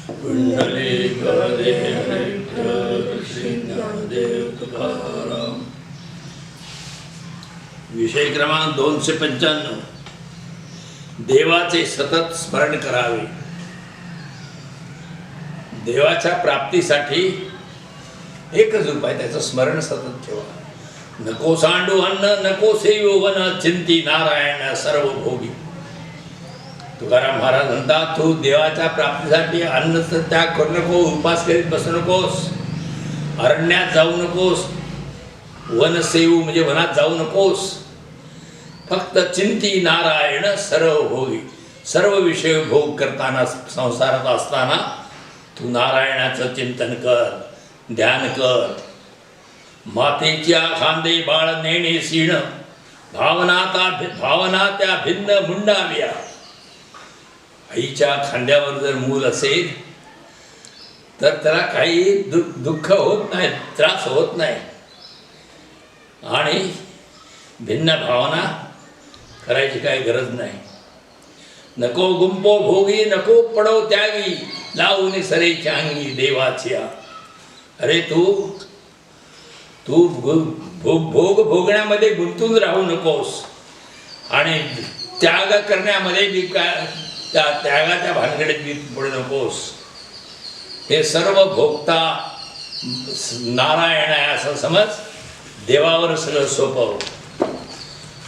पुंडलिक ज्ञानदेव तुकाराम. विषय क्रमांक 295. देवाचे सतत स्मरण करावे. देवाच्या प्राप्तीसाठी एकच उपाय, त्याचं स्मरण सतत ठेवा. नको सांडू अन्न, नको सेवो वन, चिंती नारायण सर्व भोगी. तुकाराम महाराज म्हणतात, तू देवाच्या प्राप्तीसाठी अन्नाचा त्याग करू नको, उपास करीत बसू नकोस, अरण्यात जाऊ नकोस, वन सेवू म्हणजे वनात जाऊ नकोस. फक्त चिंती नारायण सर्व भोगी. सर्व विषय भोग करताना, संसारात असताना तू नारायणाचं चिंतन कर, ध्यान कर. मातेच्या खांदे बाळ नेणे सीण, भावना त्या भिन्न मुंडाव्या. आईच्या खांद्यावर जर मूल असेल तर त्याला काही दुःख होत नाही, त्रास होत नाही. आणि भिन्न भावना करायची काही गरज नाही. नको गुंपो भोगी, नको पडो त्यागी, लावून सरे चांगी देवाच्या. अरे तू भोग भोगण्यामध्ये गुंतून राहू नकोस आणि त्याग करण्यामध्ये बी त्या त्यागाच्या भानगडीत बी पडू नकोस. हे सर्व भोगता नारायण आहे असं समज, देवावर सगळं सोपव.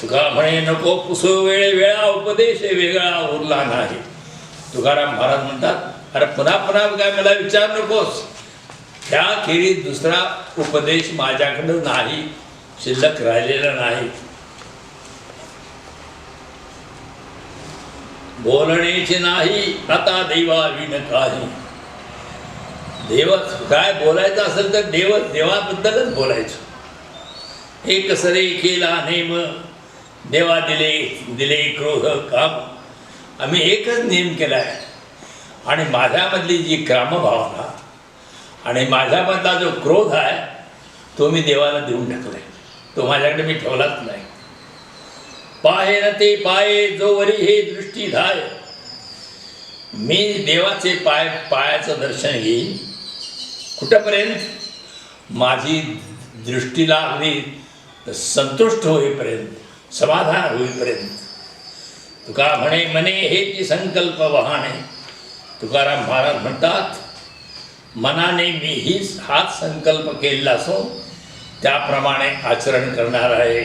तुका म्हणे नको पुसो वेळे वेळा, उपदेश वेगळा उरला नाही. तुकाराम महाराज म्हणतात, अरे पुन्हा पुन्हा काय मला विचार नकोस, त्याखेरीज दुसरा उपदेश माझ्याकडं नाही, शिल्लक राहिलेला नाही. बोलण्याचे नाही आता देवाविन काही. देव काय बोलायचं असेल तर देवाबद्दलच बोलायचं. एक सरे केला नेम, देवा दिले क्रोध काम. आम्ही एकच नेम केला आहे आणि माझ्यामधली जी कामभावना आणि माझ्यामधला जो क्रोध आहे तो मी देवाला देऊन टाकलाय. तो माझ्याकडे मी ठेवलाच नाही. पाहे न ते पाये जोवरी हे दृष्टी धाय. मी देवाचे पायाचं दर्शन घेईन कुठपर्यंत, माझी दृष्टीला अगदी संतुष्ट होईपर्यंत, समाधान होईपर्यंत. तुका म्हणे मने हेची संकल्प वाहणे. तुकाराम महाराज म्हणतात, मनाने मी हाच संकल्प केलेला असो त्याप्रमाणे आचरण करणार आहे.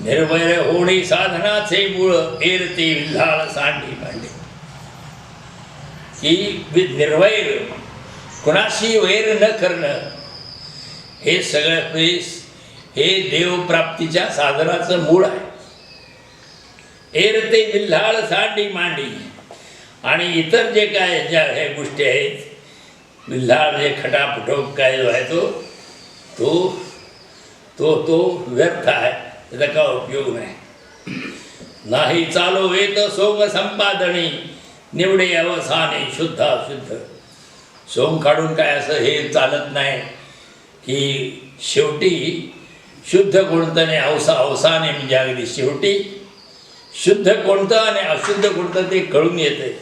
निर्वैर होणी साधनाचे मूळ, एरते विल्हाळ सांडी मांडे. की निर्वैर, कुणाशी वैर न करणं, हे सगळं हे देवप्राप्तीच्या साधनाचं मूळ आहे. एरते विल्हाळ सांडी मांडी. आणि इतर जे काय ज्या हे गोष्टी आहेत, विल्हाळ जे खटापटोप काय जो आहे तो तो तो व्यर्थ आहे, त्याचा काय उपयोग नाही. नाही चालो वेत सोम संपादनी, निवडे अवसाने शुद्ध अशुद्ध. सोम काढून काय असं हे चालत नाही, की शेवटी शुद्ध कोणतं आणि अवसाने म्हणजे अगदी शेवटी शुद्ध कोणतं आणि अशुद्ध कोणतं ते कळून येते.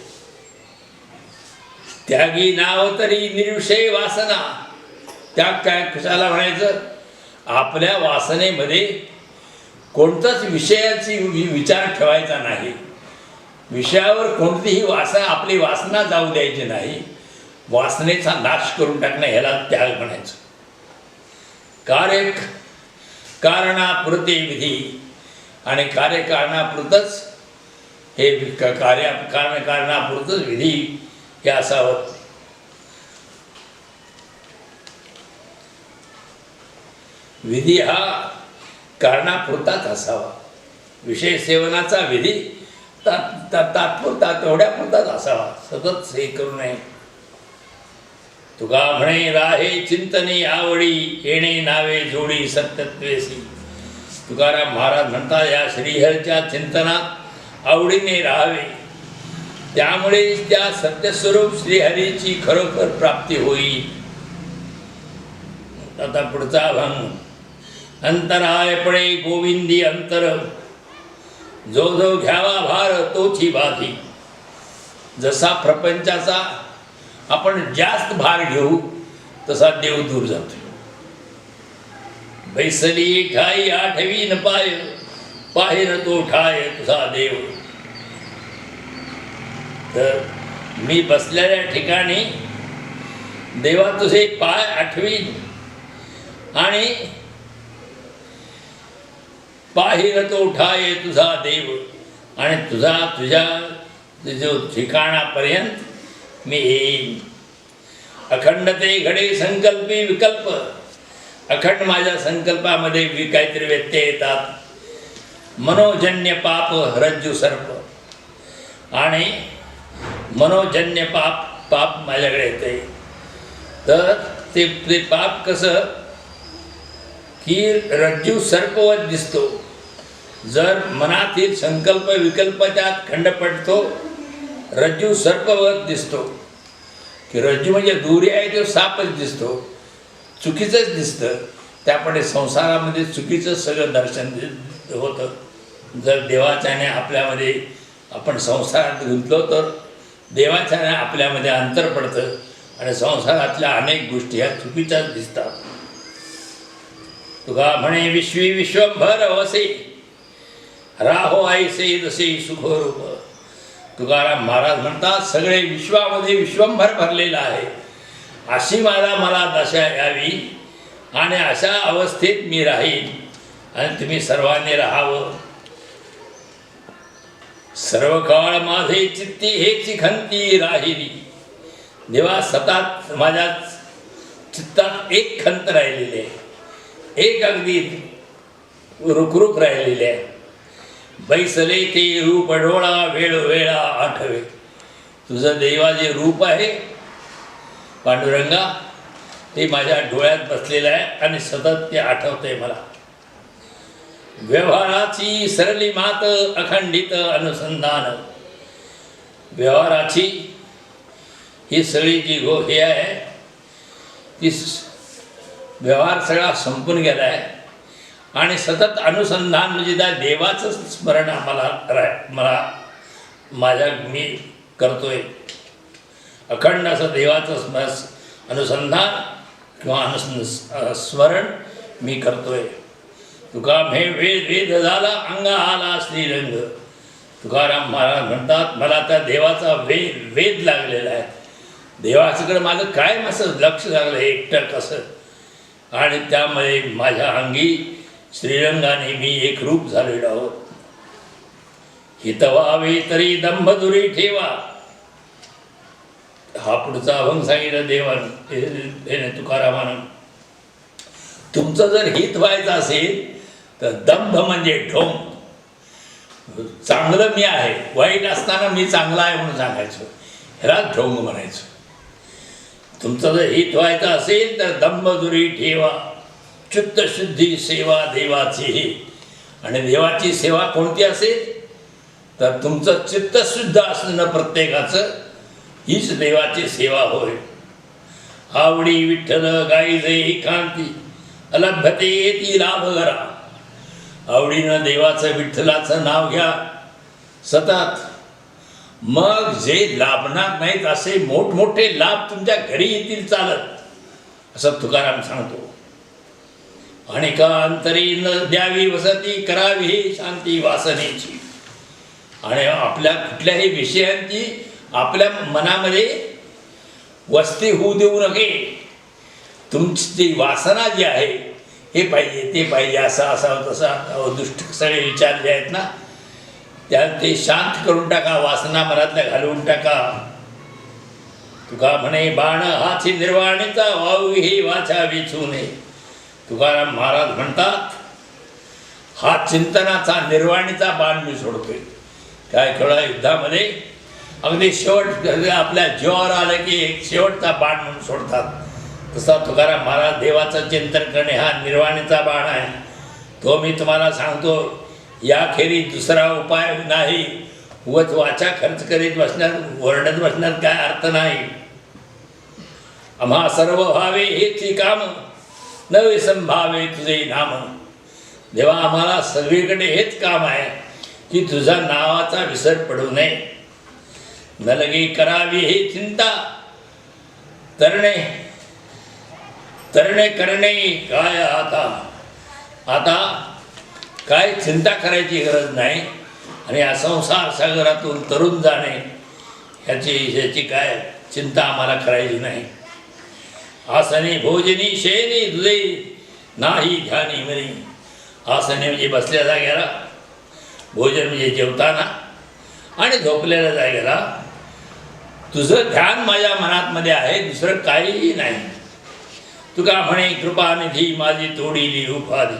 त्यागी नाव तरी निर्विषय वासना. त्याग काय कशाला म्हणायचं, आपल्या वासनेमध्ये कोणताच विषयाची विचार ठेवायचा नाही. विषयावर कोणतीही आपली वासना जाऊ द्यायची नाही. वासनेचा नाश करून टाकणं ह्याला त्याग म्हणायचं. कारणापुरते विधी आणि कार्यकारणापुरतंच हे कारणापुरतंच विधी हे असावं. विधी हा कारणापुरताच असावा. विषय सेवनाचा विधी तात्पुरता तेवढ्यापुरताच असावा, सतत हे करू नये. तुका म्हणे राहे चिंतने आवडी, येणे नावे जोडी सत्यत्वेसी. तुकाराम महाराज म्हणतात, या श्रीहरीच्या चिंतनात आवडीने राहावे, त्यामुळे त्या सत्यस्वरूप श्रीहरीची खरोखर प्राप्ती होईल. आता पुढचा भंग. अंतराय पडे गोविंदी अंतर, जो जो घ्यावा भार तोची बाधी. जसा प्रपंचाचा आपण जास्त भार घेऊ तसा देव दूर जातो. बैसली ठाई आठवी न पाय, पाहे न तो ठाय तुझा देव. तर मी बसलेल्या ठिकाणी देवा तुझे पाय आठवीन आणि पाहे न तो ठाय तुझा देव. आणि तुझ्या जो ठिकाणापर्यंत मी येईन. अखंड ते घडे संकल्पी विकल्प. अखंड माझ्या संकल्पामध्ये काहीतरी व्यत्यय येतात. मनोजन्य पाप रज्जू सर्प. आणि मनोजन्य पाप माझ्याकडे येते. तर ते पाप कसं की रज्जू सर्पवत दिसतो. जर मनातील संकल्प विकल्प त्यात खंड पडतो, रज्जू सर्पवत दिसतो. की रज्जू म्हणजे दुरी आहे तो सापच दिसतो, चुकीचंच दिसतं. त्यापुढे संसारामध्ये चुकीचं सगळं दर्शन होतं. जर देवाच्याने आपल्यामध्ये आपण संसारात गुंतलो तर देवाच्याने आपल्यामध्ये अंतर पडतं आणि संसारातल्या अनेक गोष्टी ह्या चुकीच्याच दिसतात. तुका म्हणे विश्वी विश्वंभर वसे, राहो ऐसे जसे सुखरूप. तुकाराम महाराज म्हणतात सगळे विश्वामध्ये विश्वंभर भरलेलं आहे. अशी मला दशा यावी आणि अशा अवस्थेत मी राहीन आणि तुम्ही सर्वांनी राहावं. सर्व काळ माझे चित्ती हेची खंती राहिली. देवा सतत माझ्या चित्तात एक खंत राहिलेली आहे, एक अगदी रुखरुख राहिलेली आहे. बैसले ते रूप डोळा वेळोवेळा आठवे. तुझं देवा जे रूप आहे पांडुरंगा ते माझ्या डोळ्यात बसलेलं आहे आणि सतत ते आठवतंय मला. व्यवहाराची सरली मात अखंडित अनुसंधान. व्यवहाराची ही सगळी जी हे आहे ती व्यवहार सगळा संपून गेला आहे आणि सतत अनुसंधान म्हणजे त्या देवाचं स्मरण मला मी करतोय. अखंड असं देवाचं अनुसंधान किंवा स्मरण मी करतोय. तुका हे वेद झाला अंगा आला श्रीरंग. तुकाराम महाराज म्हणतात मला त्या देवाचा वेद लागलेला आहे. देवाच्याकडे माझं कायम असं लक्ष लागलं एकटं कसं आणि त्यामुळे माझ्या अंगी श्रीरंगाने मी एक रूप झालेलो आहोत. हितवावे तरी दंभदुरी ठेवा. हा पुढचा अभंग सांगितलं देवानं तुकारामानं. तुमचं जर हित व्हायचं असेल तर दंभ म्हणजे ढोंग. चांगलं मी आहे, वाईट असताना मी चांगला आहे म्हणून सांगायचो, ह्याला ढोंग म्हणायचं. तुमचं जर हित व्हायचं असेल तर दंभदुरी ठेवा. चित्तशुद्धी सेवा देवाची. आणि देवाची सेवा कोणती असेल तर तुमचं चित्तशुद्ध असणं प्रत्येकाचं हीच देवाची सेवा होय. आवडी विठ्ठल गाईजे कांती अलभ्यते ती लाभ करा. आवडीनं देवाचं विठ्ठलाचं नाव घ्या सतत. मग जे लाभणार नाहीत असे मोठमोठे लाभ तुमच्या घरी येतील चालत असं तुकाराम सांगतो. आणि का अंतरी न द्यावी वसती करावी ही शांती वासनेची. आणि आपल्या कुठल्याही विषयांची आपल्या मनामध्ये वस्ती होऊ देऊ नये. तुमची जी वासना जी आहे हे पाहिजे ते पाहिजे असं असावं तसं दुष्ट सगळे विचार जे आहेत ना त्या ते शांत करून टाका. वासना मनातल्या घालवून टाका. तुका म्हणे बाण हाची निर्वाणीचा वाहू ही वाचा वेचू नये. तुकाराम महाराज म्हणतात हा चिंतनाचा निर्वाणीचा बाण मी सोडतोय. काय कळलं युद्धामध्ये अगदी शेवट आपल्या जीवावर आलं की एक शेवटचा बाण म्हणून सोडतात. तसा तुकाराम महाराज देवाचं चिंतन करणे हा निर्वाणीचा बाण आहे. तो मी तुम्हाला सांगतो. याखेरी दुसरा उपाय नाही. उगाच वाचा खर्च करीत बसण्यात ओरडत बसण्यात काय अर्थ नाही. आम्हा सर्व व्हावे हेची काम न विसंभावे तुझे नाम. देवा आम्हाला सगळीकडे हेच काम आहे की तुझ्या नावाचा विसर पडू नये. न लगे करावी हे चिंता, तरणे तरणे करणे काय आता. आता काय चिंता करायची गरज नाही आणि या संसार सागरातून तरुण जाणे ह्याची काय चिंता आम्हाला करायची नाही. आसने भोजनी शयनी दुधे नाही ध्यानी मनी. आसने म्हणजे बसल्या जागेला, भोजन म्हणजे जेवताना, आणि झोपलेल्या जागेला तुझं ध्यान माझ्या मनातमध्ये आहे, दुसरं काहीही नाही. तुका म्हणे कृपानिधी माझी तोडीली उपाधी.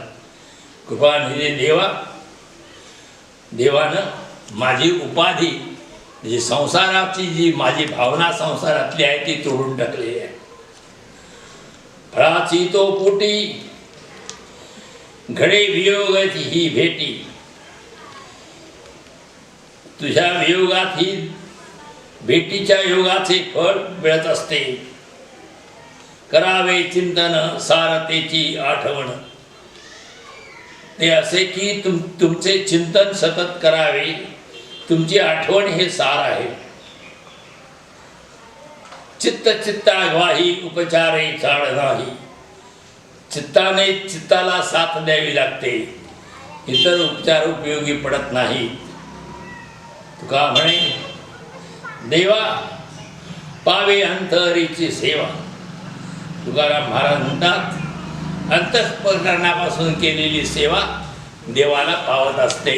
कृपानिधी देवानं माझी उपाधी म्हणजे संसाराची जी माझी भावना संसारातली आहे ती तोडून टाकलेली आहे. फळाची तो पोटी घडे वियोगाची ही भेटी. तुझ्या वियोगात ही भेटीच्या योगाचे फळ मिळत असते. करावे चिंतन सारतेची आठवण. ते असे की तुमचे चिंतन सतत करावे, तुमची आठवण हे सार आहे. चित्त चित्ताग्वाही उपचारे चाळ नाही. चित्ताने चित्ताला साथ द्यावी लागते, इतर उपचार उपयोगी पडत नाही. तुका म्हणे देवा पावे अंतरीची सेवा. तुकाराम महाराज म्हणतात अंतःकरणापासून केलेली सेवा देवाला पावत असते.